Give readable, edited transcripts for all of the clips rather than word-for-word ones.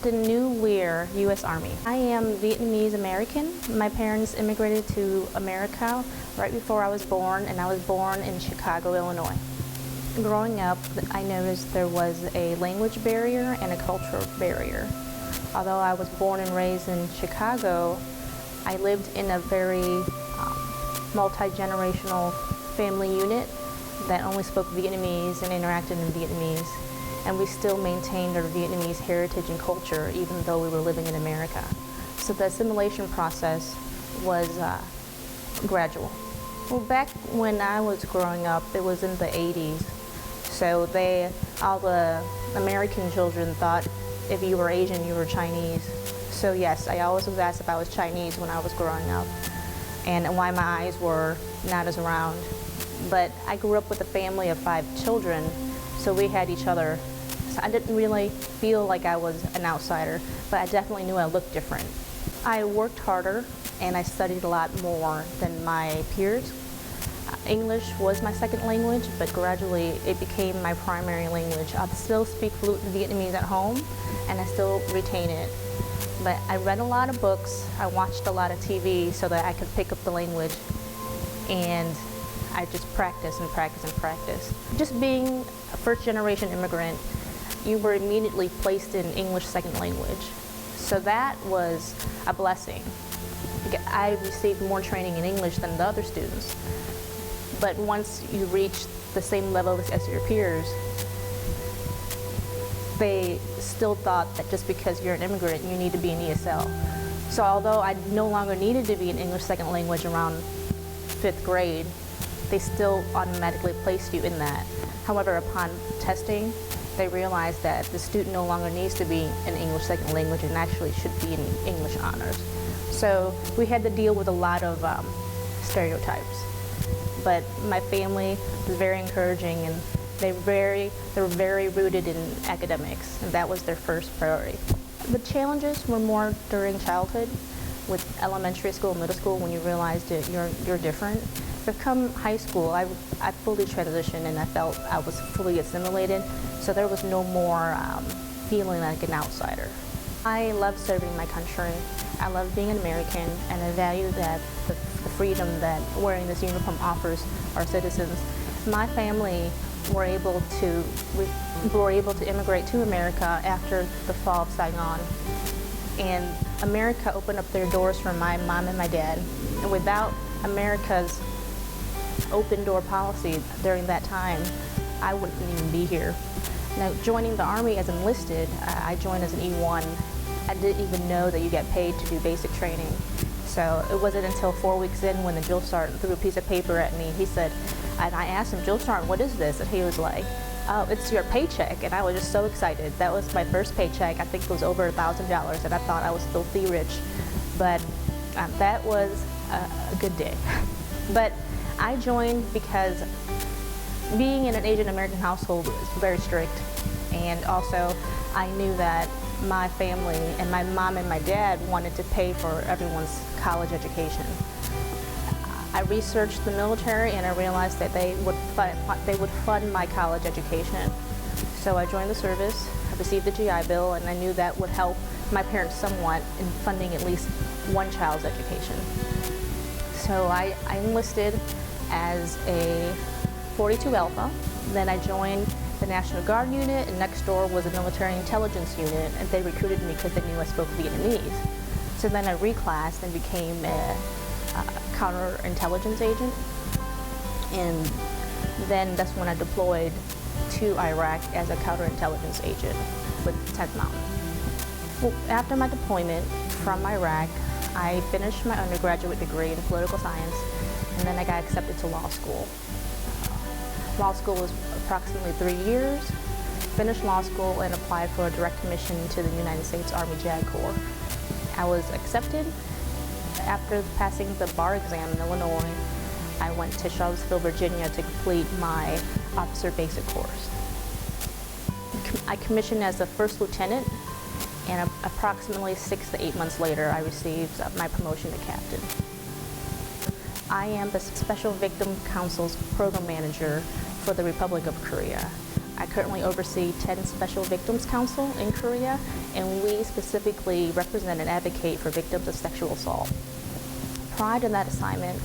Captain New Weare, U.S. Army. I am Vietnamese-American. My parents immigrated to America right before I was born, and I was born in Chicago, Illinois. Growing up, I noticed there was a language barrier and a cultural barrier. Although I was born and raised in Chicago, I lived in a very multi-generational family unit that only spoke Vietnamese and interacted in Vietnamese. And we still maintained our Vietnamese heritage and culture even though we were living in America. So the assimilation process was gradual. Well, back when I was growing up, it was in the 80s. So all the American children thought if you were Asian, you were Chinese. So yes, I always was asked if I was Chinese when I was growing up and why my eyes were not as round. But I grew up with a family of 5 children, so we had each other. So I didn't really feel like I was an outsider, but I definitely knew I looked different. I worked harder and I studied a lot more than my peers. English was my second language, but gradually it became my primary language. I still speak fluent Vietnamese at home and I still retain it. But I read a lot of books, I watched a lot of TV so that I could pick up the language, and I just practice and practice and practice. Just being a first-generation immigrant, you were immediately placed in English second language. So that was a blessing. I received more training in English than the other students. But once you reach the same level as your peers, they still thought that just because you're an immigrant, you need to be an ESL. So although I no longer needed to be an English second language around 5th grade, they still automatically placed you in that. However, upon testing, they realized that the student no longer needs to be an English second language and actually should be in English honors. So we had to deal with a lot of stereotypes. But my family was very encouraging, and they were very rooted in academics, and that was their first priority. The challenges were more during childhood, with elementary school, middle school, when you realized that you're different. But come high school, I fully transitioned and I felt I was fully assimilated, so there was no more feeling like an outsider. I love serving my country. I love being an American, and I value that the freedom that wearing this uniform offers our citizens. My family were able to immigrate to America after the fall of Saigon, and America opened up their doors for my mom and my dad. And without America's open door policy during that time, I wouldn't even be here. Now, joining the Army as enlisted, I joined as an E1. I didn't even know that you get paid to do basic training. So it wasn't until 4 weeks in when the drill sergeant threw a piece of paper at me. He said, and I asked him, "Drill sergeant, what is this?" And he was like, "Oh, it's your paycheck." And I was just so excited. That was my first paycheck. I think it was over $1,000, and I thought I was filthy rich. But that was a good day. But I joined because being in an Asian American household is very strict, and also I knew that my family and my mom and my dad wanted to pay for everyone's college education. I researched the military and I realized that they would fund my college education. So I joined the service, I received the GI Bill, and I knew that would help my parents somewhat in funding at least one child's education. So I enlisted as a 42 Alpha. Then I joined the National Guard unit, and next door was a military intelligence unit, and they recruited me because they knew I spoke Vietnamese. So then I reclassed and became a counterintelligence agent, and then that's when I deployed to Iraq as a counterintelligence agent with 10th Mountain. Well, after my deployment from Iraq, I finished my undergraduate degree in political science, and then I got accepted to law school. Law school was approximately 3 years. Finished law school and applied for a direct commission to the United States Army JAG Corps. I was accepted. After passing the bar exam in Illinois, I went to Charlottesville, Virginia to complete my officer basic course. I commissioned as a first lieutenant, and approximately 6 to 8 months later, I received my promotion to captain. I am the Special Victim Counsel's program manager for the Republic of Korea. I currently oversee 10 Special Victims Counsel in Korea, and we specifically represent and advocate for victims of sexual assault. Prior to that assignment,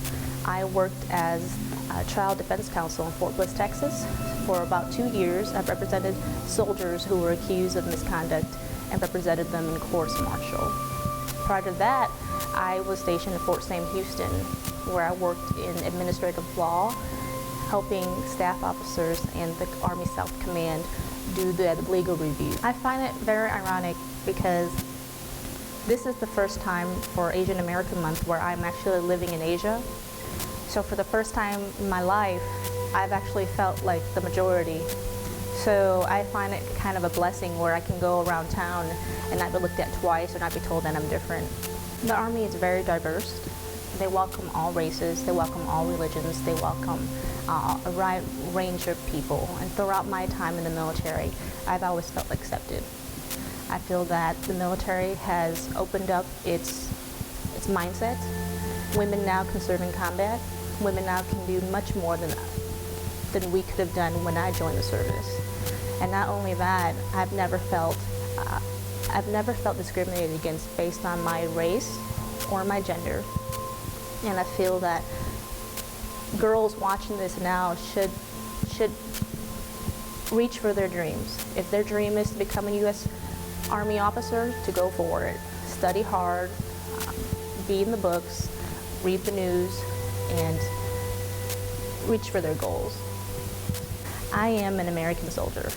I worked as a child defense counsel in Fort Bliss, Texas. For about 2 years, I've represented soldiers who were accused of misconduct and represented them in courts martial. Prior to that, I was stationed at Fort Sam Houston, where I worked in administrative law, helping staff officers and the Army South Command do the legal review. I find it very ironic because this is the first time for Asian American Month where I'm actually living in Asia. So for the first time in my life, I've actually felt like the majority. So I find it kind of a blessing where I can go around town and not be looked at twice or not be told that I'm different. The Army is very diverse. They welcome all races, they welcome all religions, they welcome a wide range of people. And throughout my time in the military, I've always felt accepted. I feel that the military has opened up its mindset. Women now can serve in combat. Women now can do much more than we could have done when I joined the service. And not only that, I've never felt discriminated against based on my race or my gender. And I feel that girls watching this now should reach for their dreams. If their dream is to become a U.S. Army officer, to go for it. Study hard, be in the books, read the news, and reach for their goals. I am an American soldier.